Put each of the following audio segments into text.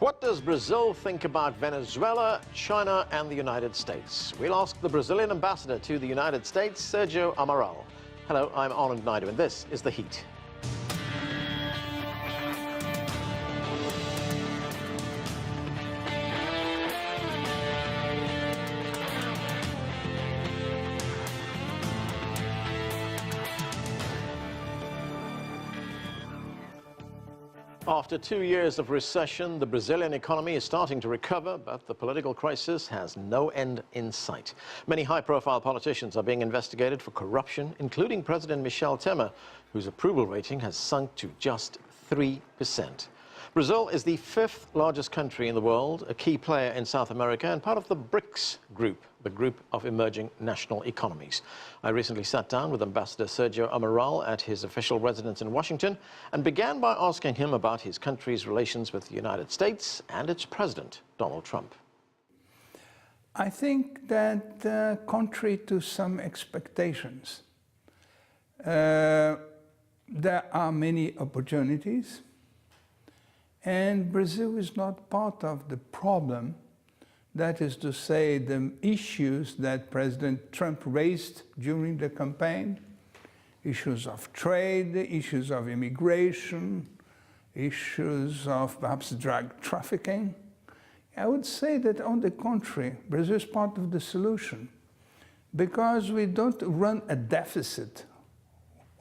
What does Brazil think about Venezuela, China, and the United States? We'll ask the Brazilian ambassador to the United States, Sergio Amaral. Hello, I'm Anand Naidu, and this is The Heat. After 2 years of recession, the Brazilian economy is starting to recover, but the political crisis has no end in sight. Many high-profile politicians are being investigated for corruption, including President Michel Temer, whose approval rating has sunk to just 3%. Brazil is the fifth largest country in the world, a key player in South America, and part of the BRICS group, the group of emerging national economies. I recently sat down with Ambassador Sergio Amaral at his official residence in Washington and began by asking him about his country's relations with the United States and its president, Donald Trump. I think that contrary to some expectations, there are many opportunities. And Brazil is not part of the problem. That is to say, the issues that President Trump raised during the campaign, issues of trade, issues of immigration, issues of perhaps drug trafficking. I would say that on the contrary, Brazil is part of the solution, because we don't run a deficit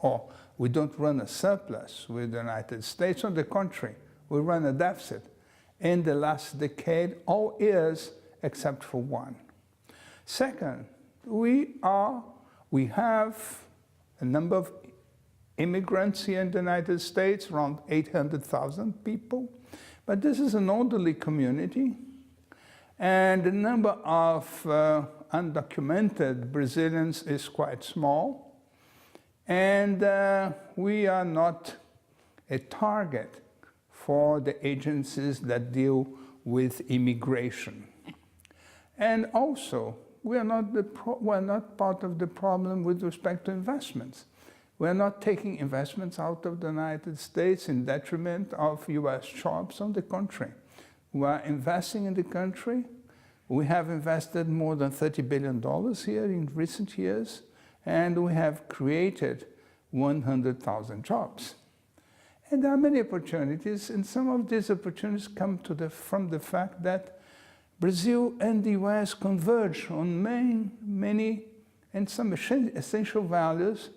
or we don't run a surplus with the United States. On the contrary, we run a deficit in the last decade, all years except for one. Second, we have a number of immigrants here in the United States, around 800,000 people, but this is an orderly community, and the number of undocumented Brazilians is quite small, and we are not a target for the agencies that deal with immigration. And also, we are not part of the problem with respect to investments. We are not taking investments out of the United States in detriment of US jobs. On the contrary, we are investing in the country. We have invested more than $30 billion here in recent years, and we have created 100,000 jobs. And there are many opportunities, and some of these opportunities come from the fact that Brazil and the US converge on many and some essential values,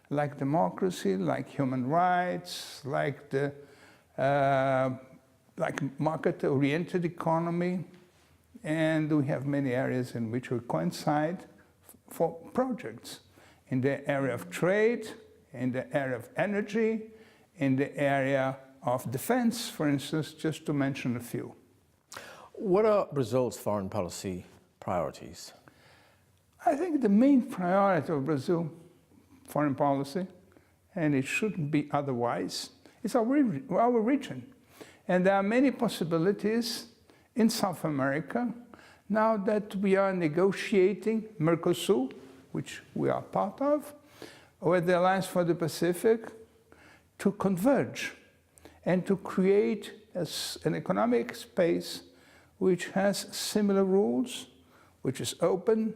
like democracy, like human rights, like market-oriented economy, and we have many areas in which we coincide for projects in the area of trade, in the area of energy, in the area of defense, for instance, just to mention a few. What are Brazil's foreign policy priorities? I think the main priority of Brazil foreign policy, and it shouldn't be otherwise, is our region. And there are many possibilities in South America now that we are negotiating Mercosur, which we are part of, with the Alliance for the Pacific, to converge and to create an economic space which has similar rules, which is open,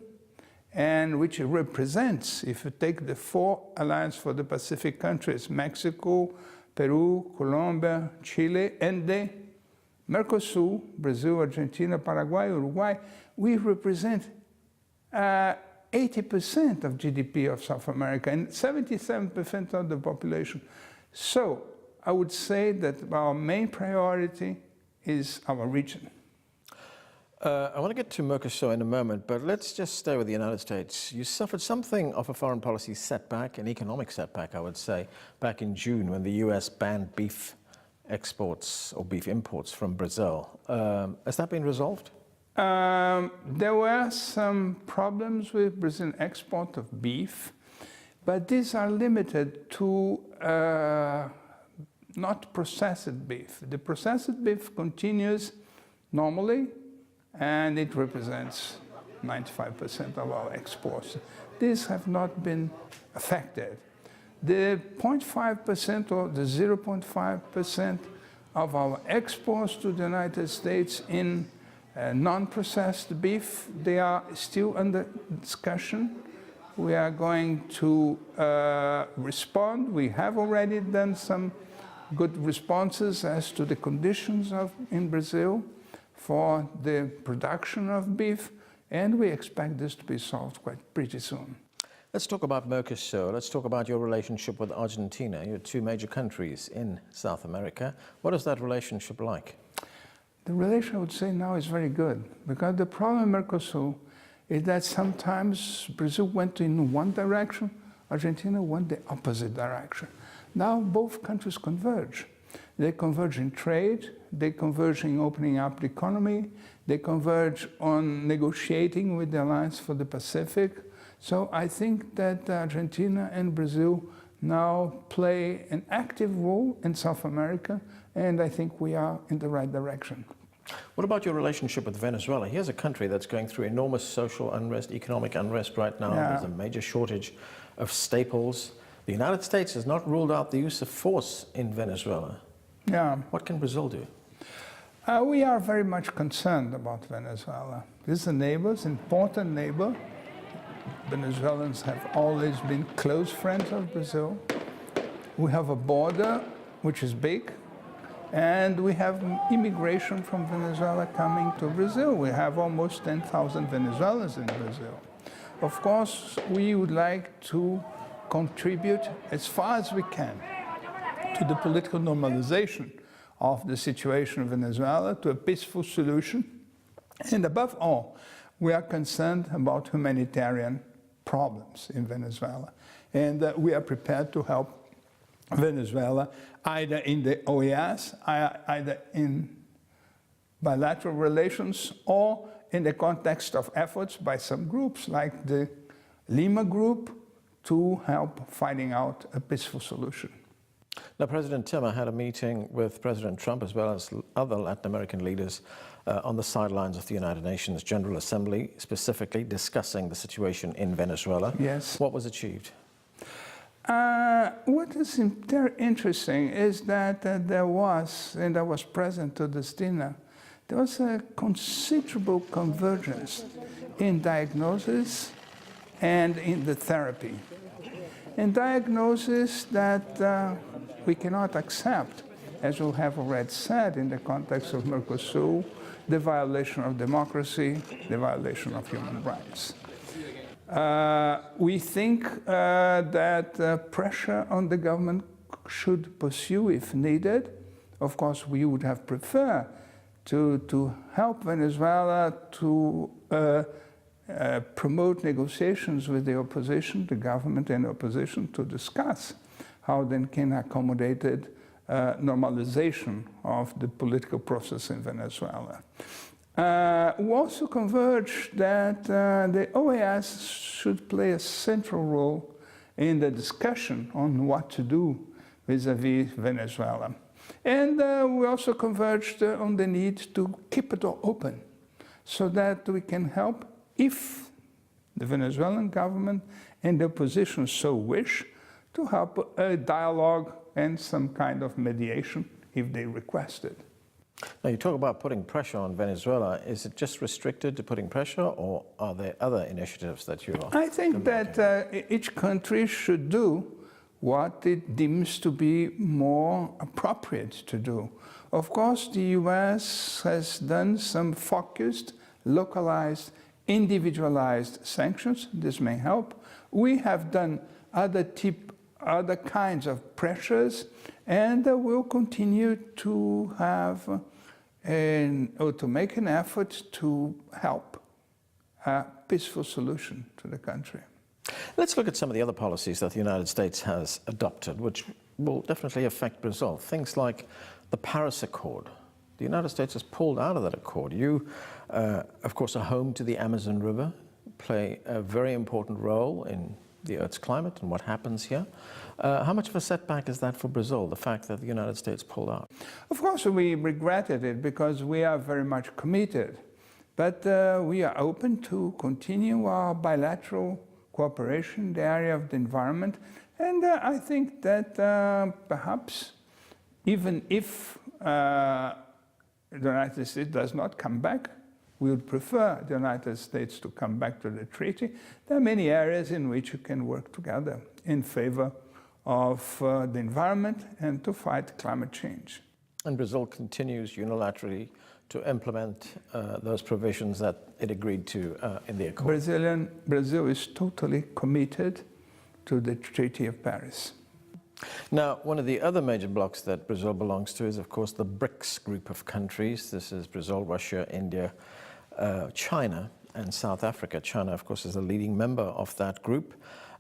and which represents, if you take the 4 Alliance for the Pacific countries, Mexico, Peru, Colombia, Chile, and the Mercosur, Brazil, Argentina, Paraguay, Uruguay, we represent 80% of GDP of South America and 77% of the population. So I would say that our main priority is our region. I want to get to Mercosur in a moment, but let's just stay with the United States. You suffered something of a foreign policy setback, an economic setback, I would say, back in June when the US banned beef exports or beef imports from Brazil. Has that been resolved? There were some problems with Brazilian export of beef, but these are limited to not processed beef. The processed beef continues normally, and it represents 95% of our exports. These have not been affected. The 0.5% or the 0.5% of our exports to the United States in non-processed beef, they are still under discussion. We are going to respond. We have already done some good responses as to the conditions in Brazil for the production of beef, and we expect this to be solved pretty soon. Let's talk about Mercosur. Let's talk about your relationship with Argentina. You're two major countries in South America. What is that relationship like? The relation, I would say, now is very good, because the problem in Mercosur is that sometimes Brazil went in one direction, Argentina went the opposite direction. Now both countries converge. They converge in trade, they converge in opening up the economy, they converge on negotiating with the Alliance for the Pacific. So I think that Argentina and Brazil now play an active role in South America, and I think we are in the right direction. What about your relationship with Venezuela? Here's a country that's going through enormous social unrest, economic unrest right now. Yeah. There's a major shortage of staples. The United States has not ruled out the use of force in Venezuela. Yeah. What can Brazil do? We are very much concerned about Venezuela. This is a neighbor, it's an important neighbor. Venezuelans have always been close friends of Brazil. We have a border which is big, and we have immigration from Venezuela coming to Brazil. We have almost 10,000 Venezuelans in Brazil. Of course, we would like to contribute as far as we can to the political normalization of the situation in Venezuela, to a peaceful solution. And above all, we are concerned about humanitarian problems in Venezuela. And we are prepared to help Venezuela either in the OAS, either in bilateral relations, or in the context of efforts by some groups like the Lima group to help finding out a peaceful solution. Now, President Temer had a meeting with President Trump as well as other Latin American leaders on the sidelines of the United Nations General Assembly, specifically discussing the situation in Venezuela. Yes. What was achieved? What is interesting is that there was, and I was present to this dinner, there was a considerable convergence in diagnosis and in the therapy. In diagnosis that we cannot accept, as we have already said in the context of Mercosur, the violation of democracy, the violation of human rights. We think that pressure on the government should pursue if needed. Of course, we would have preferred to help Venezuela to promote negotiations with the opposition, the government and opposition, to discuss how they can accommodate normalization of the political process in Venezuela. We also converge that the OAS should play a central role in the discussion on what to do vis-à-vis Venezuela. And we also converged on the need to keep it all open so that we can help, if the Venezuelan government and the opposition so wish, to help a dialogue and some kind of mediation if they request it. Now, you talk about putting pressure on Venezuela. Is it just restricted to putting pressure, or are there other initiatives that you are? I think that each country should do what it deems to be more appropriate to do. Of course, the US has done some focused, localized, individualized sanctions. This may help. We have done other kinds of pressures, and we'll continue to have or to make an effort to help a peaceful solution to the country. Let's look at some of the other policies that the United States has adopted, which will definitely affect Brazil. Things like the Paris Accord. The United States has pulled out of that accord. You, of course, are home to the Amazon River, play a very important role in the Earth's climate and what happens here. How much of a setback is that for Brazil, the fact that the United States pulled out? Of course, we regretted it because we are very much committed. But we are open to continue our bilateral cooperation in the area of the environment. And I think that perhaps even if the United States does not come back. We would prefer the United States to come back to the treaty. There are many areas in which you can work together in favor of the environment and to fight climate change. And Brazil continues unilaterally to implement those provisions that it agreed to in the accord. Brazil is totally committed to the Treaty of Paris. Now, one of the other major blocs that Brazil belongs to is, of course, the BRICS group of countries. This is Brazil, Russia, India, China, and South Africa. China, of course, is the leading member of that group.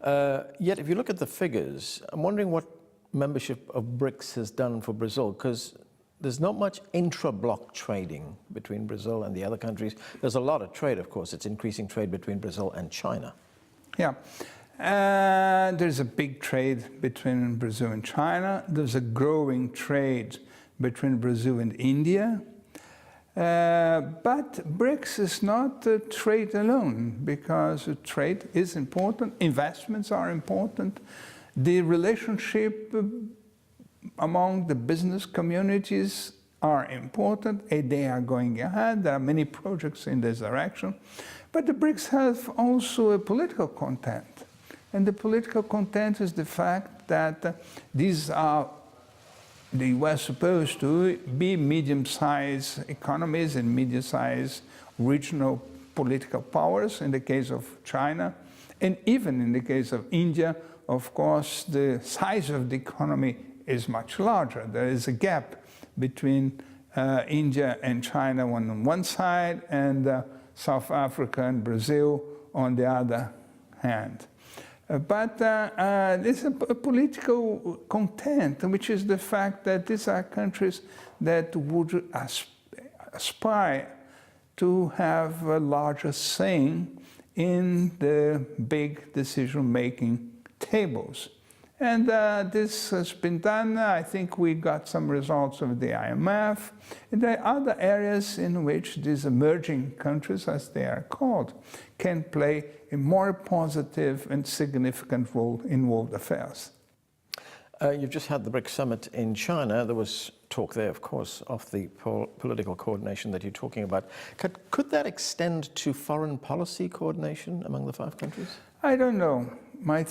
Yet, if you look at the figures, I'm wondering what membership of BRICS has done for Brazil, because there's not much intra-bloc trading between Brazil and the other countries. There's a lot of trade, of course. It's increasing trade between Brazil and China. Yeah. There's a big trade between Brazil and China. There's a growing trade between Brazil and India. But BRICS is not trade alone, because trade is important, investments are important, the relationship among the business communities are important, and they are going ahead. There are many projects in this direction. But the BRICS have also a political content. And the political content is the fact that they were supposed to be medium-sized economies and medium-sized regional political powers in the case of China. And even in the case of India, of course, the size of the economy is much larger. There is a gap between India and China on one side and South Africa and Brazil on the other hand. But there's a political content, which is the fact that these are countries that would aspire to have a larger say in the big decision-making tables. And this has been done. I think we got some results of the IMF. And there are other areas in which these emerging countries, as they are called, can play a more positive and significant role in world affairs. You've just had the BRICS summit in China. There was talk there, of course, of the political coordination that you're talking about. Could that extend to foreign policy coordination among the 5 countries? I don't know. I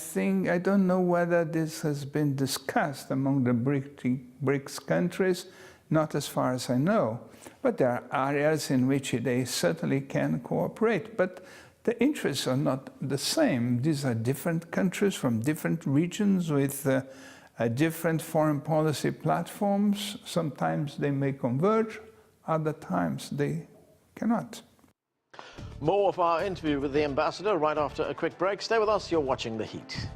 don't know whether this has been discussed among the BRICS countries, not as far as I know. But there are areas in which they certainly can cooperate. But the interests are not the same. These are different countries from different regions with different foreign policy platforms. Sometimes they may converge, other times they cannot. More of our interview with the ambassador right after a quick break. Stay with us, you're watching The Heat.